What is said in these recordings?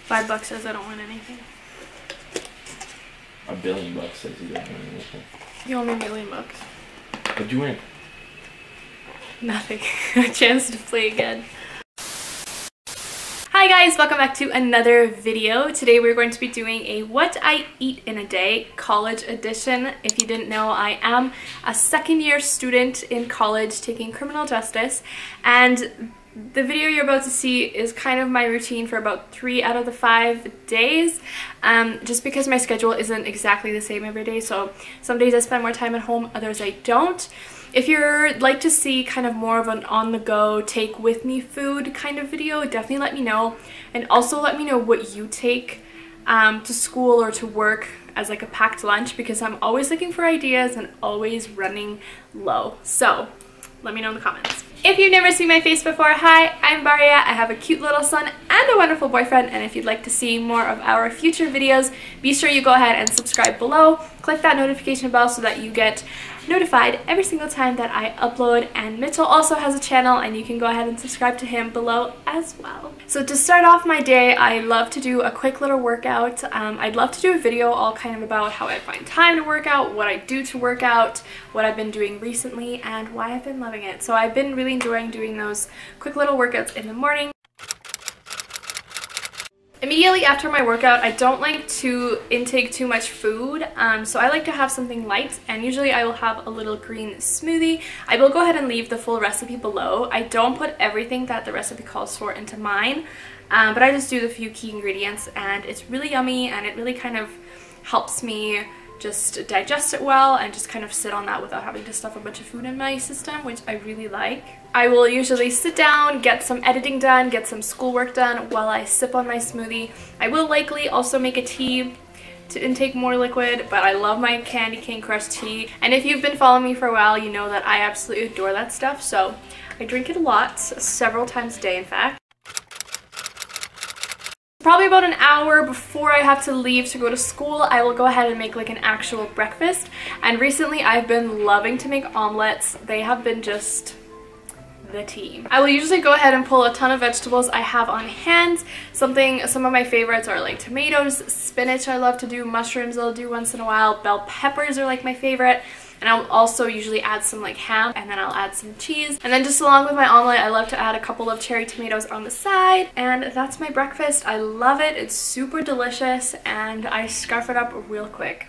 $5 says I don't win anything. $1 billion says you don't win anything. You owe me $1 million. What'd you win? Nothing. A chance to play again. Hi guys, welcome back to another video. Today we're going to be doing a what I eat in a day college edition. If you didn't know, I am a second-year student in college taking criminal justice, and the video you're about to see is kind of my routine for about 3 out of the 5 days, just because my schedule isn't exactly the same every day. So some days I spend more time at home, others I don't. If you'd like to see kind of more of an on-the-go, take-with-me food kind of video, definitely let me know. And also let me know what you take to school or to work as like a packed lunch, because I'm always looking for ideas and always running low. So let me know in the comments. If you've never seen my face before, hi, I'm Breanna. I have a cute little son and a wonderful boyfriend, and if you'd like to see more of our future videos, be sure you go ahead and subscribe below. Click that notification bell so that you get notified every single time that I upload. And Mitchell also has a channel, and you can go ahead and subscribe to him below as well. So to start off my day, I love to do a quick little workout. I'd love to do a video all kind of about how I find time to work out, what I do to work out, what I've been doing recently, and why I've been loving it. So I've been really enjoying doing those quick little workouts in the morning. Immediately after my workout, I don't like to intake too much food, so I like to have something light, and usually I will have a little green smoothie. I will go ahead and leave the full recipe below. I don't put everything that the recipe calls for into mine, but I just do the few key ingredients, and it's really yummy, and it really kind of helps me just digest it well and just kind of sit on that without having to stuff a bunch of food in my system, which I really like. I will usually sit down, get some editing done, get some schoolwork done while I sip on my smoothie. I will likely also make a tea to intake more liquid, but I love my candy cane crush tea. And if you've been following me for a while, you know that I absolutely adore that stuff, so I drink it a lot, several times a day in fact. Probably about an hour before I have to leave to go to school, I will go ahead and make like an actual breakfast. And recently I've been loving to make omelets. They have been just the tea. I will usually go ahead and pull a ton of vegetables I have on hand. Some of my favorites are like tomatoes, spinach I love to do, mushrooms I'll do once in a while, bell peppers are like my favorite. And I'll also usually add some like ham, and then I'll add some cheese. And then just along with my omelet, I love to add a couple of cherry tomatoes on the side. And that's my breakfast. I love it. It's super delicious, and I scarf it up real quick.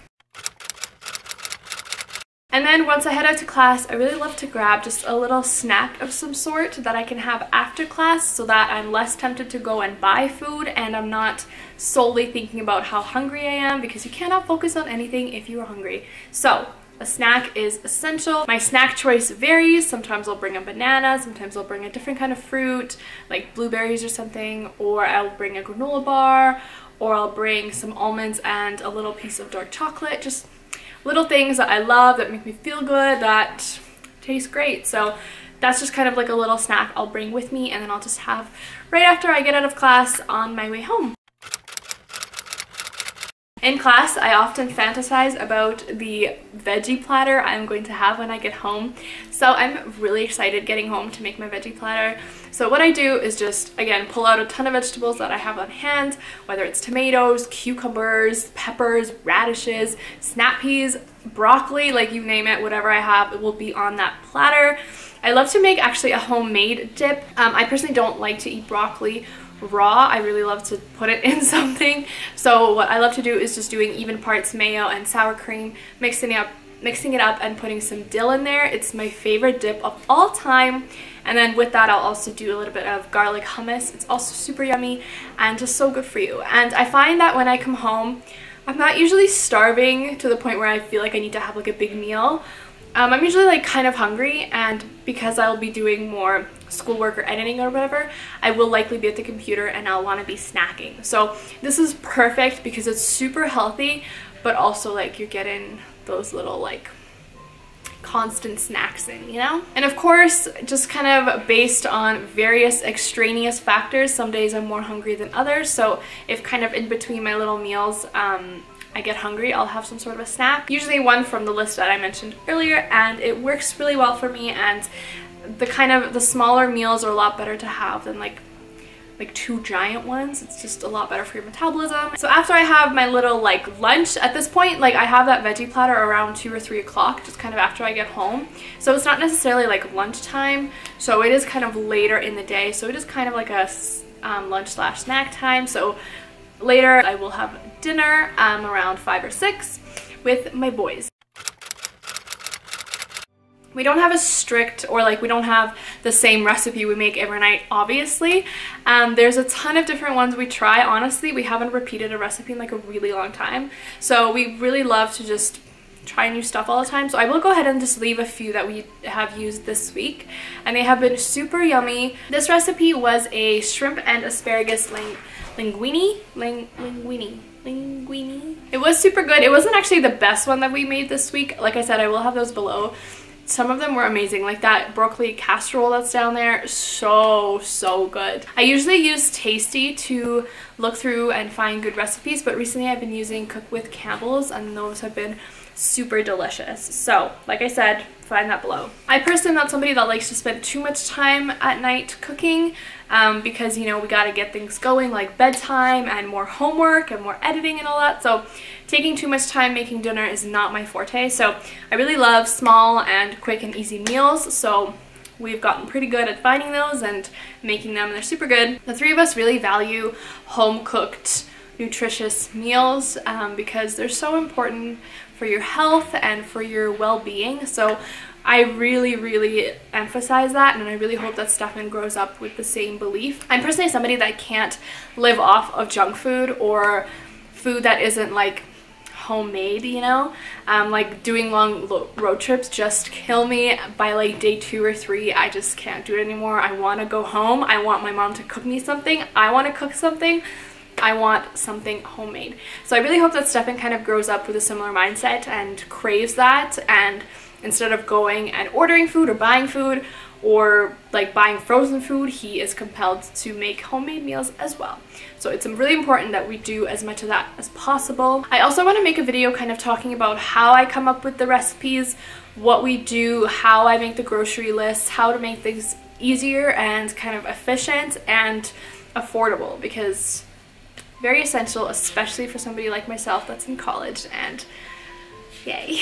And then once I head out to class, I really love to grab just a little snack of some sort that I can have after class, so that I'm less tempted to go and buy food and I'm not solely thinking about how hungry I am, because you cannot focus on anything if you are hungry. So a snack is essential. My snack choice varies. Sometimes I'll bring a banana, sometimes I'll bring a different kind of fruit, like blueberries or something, or I'll bring a granola bar, or I'll bring some almonds and a little piece of dark chocolate. Just little things that I love, that make me feel good, that taste great. So that's just kind of like a little snack I'll bring with me, and then I'll just have right after I get out of class on my way home. In class, I often fantasize about the veggie platter I'm going to have when I get home. So I'm really excited getting home to make my veggie platter. So what I do is just, again, pull out a ton of vegetables that I have on hand, whether it's tomatoes, cucumbers, peppers, radishes, snap peas, broccoli, like you name it, whatever I have, it will be on that platter. I love to make actually a homemade dip. I personally don't like to eat broccoli raw. I really love to put it in something. So what I love to do is just doing even parts mayo and sour cream, mixing it up and putting some dill in there. It's my favorite dip of all time. And then with that, I'll also do a little bit of garlic hummus. It's also super yummy and just so good for you. And I find that when I come home, I'm not usually starving to the point where I feel like I need to have like a big meal. I'm usually like kind of hungry, and because I'll be doing more schoolwork or editing or whatever, I will likely be at the computer and I'll want to be snacking. So this is perfect because it's super healthy, but also like you're getting those little like constant snacks in, you know? And of course, just kind of based on various extraneous factors, some days I'm more hungry than others. So if kind of in between my little meals, I get hungry, I'll have some sort of a snack, usually one from the list that I mentioned earlier, and it works really well for me. And the smaller meals are a lot better to have than like like 2 giant ones. It's just a lot better for your metabolism. So after I have my little like lunch, at this point, like I have that veggie platter around 2 or 3 o'clock, just kind of after I get home. So it's not necessarily like lunchtime. So it is kind of later in the day. So it is kind of like a lunch/snack time. So later I will have dinner around 5 or 6 with my boys. We don't have a strict, or like we don't have the same recipe we make every night, obviously. There's a ton of different ones we try. Honestly, we haven't repeated a recipe in like a really long time. So we really love to just try new stuff all the time. So I will go ahead and just leave a few that we have used this week, and they have been super yummy. This recipe was a shrimp and asparagus linguine. It was super good. It wasn't actually the best one that we made this week. Like I said, I will have those below. Some of them were amazing, like that broccoli casserole that's down there, so good. I usually use Tasty to look through and find good recipes, but recently I've been using Cook with Campbell's, and those have been super delicious. So like I said, find that below. I personally am not somebody that likes to spend too much time at night cooking, because you know, we got to get things going like bedtime and more homework and more editing and all that. So taking too much time making dinner is not my forte. So I really love small and quick and easy meals. So we've gotten pretty good at finding those and making them. They're super good. The three of us really value home cooked, nutritious meals because they're so important for your health and for your well-being. So I really emphasize that, and I really hope that Stefan grows up with the same belief. I'm personally somebody that can't live off of junk food or food that isn't like homemade, you know. Like doing long road trips just kill me. By like day 2 or 3, I just can't do it anymore. I want to go home. I want my mom to cook me something. I want to cook something. I want something homemade. So I really hope that Stefan kind of grows up with a similar mindset and craves that, and instead of going and ordering food or buying food or like buying frozen food, he is compelled to make homemade meals as well. So it's really important that we do as much of that as possible. I also want to make a video kind of talking about how I come up with the recipes, what we do, how I make the grocery list, how to make things easier and kind of efficient and affordable, because very essential, especially for somebody like myself that's in college, and yay.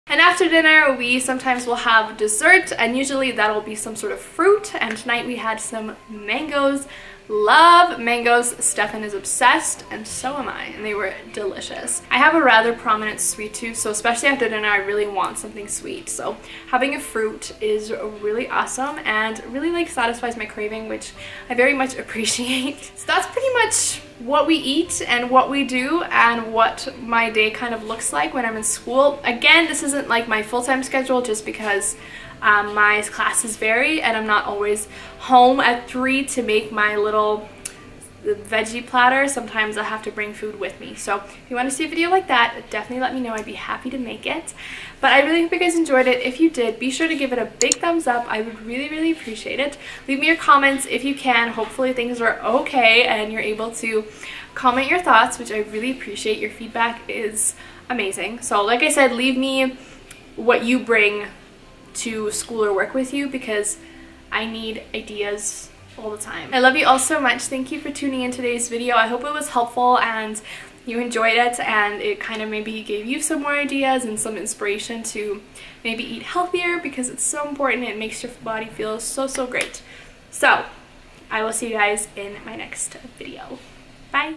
And after dinner, we sometimes will have dessert, and usually that'll be some sort of fruit, and tonight we had some mangoes. Love mangoes. Stefan is obsessed, and so am I, and they were delicious. I have a rather prominent sweet tooth, so especially after dinner I really want something sweet, so having a fruit is really awesome and really like satisfies my craving, which I very much appreciate. So that's pretty much what we eat and what we do and what my day kind of looks like when I'm in school. Again, this isn't like my full-time schedule, just because my classes vary and I'm not always home at 3 to make my little veggie platter. Sometimes I have to bring food with me. So if you want to see a video like that, definitely let me know. I'd be happy to make it. But I really hope you guys enjoyed it. If you did, be sure to give it a big thumbs up. I would really appreciate it. Leave me your comments if you can. Hopefully things are okay and you're able to comment your thoughts, which I really appreciate. Your feedback is amazing. So like I said, leave me what you bring to school or work with you, because I need ideas all the time. I love you all so much. Thank you for tuning in today's video. I hope it was helpful and you enjoyed it, and it kind of maybe gave you some more ideas and some inspiration to maybe eat healthier, because it's so important. It makes your body feel so great. So I will see you guys in my next video. Bye.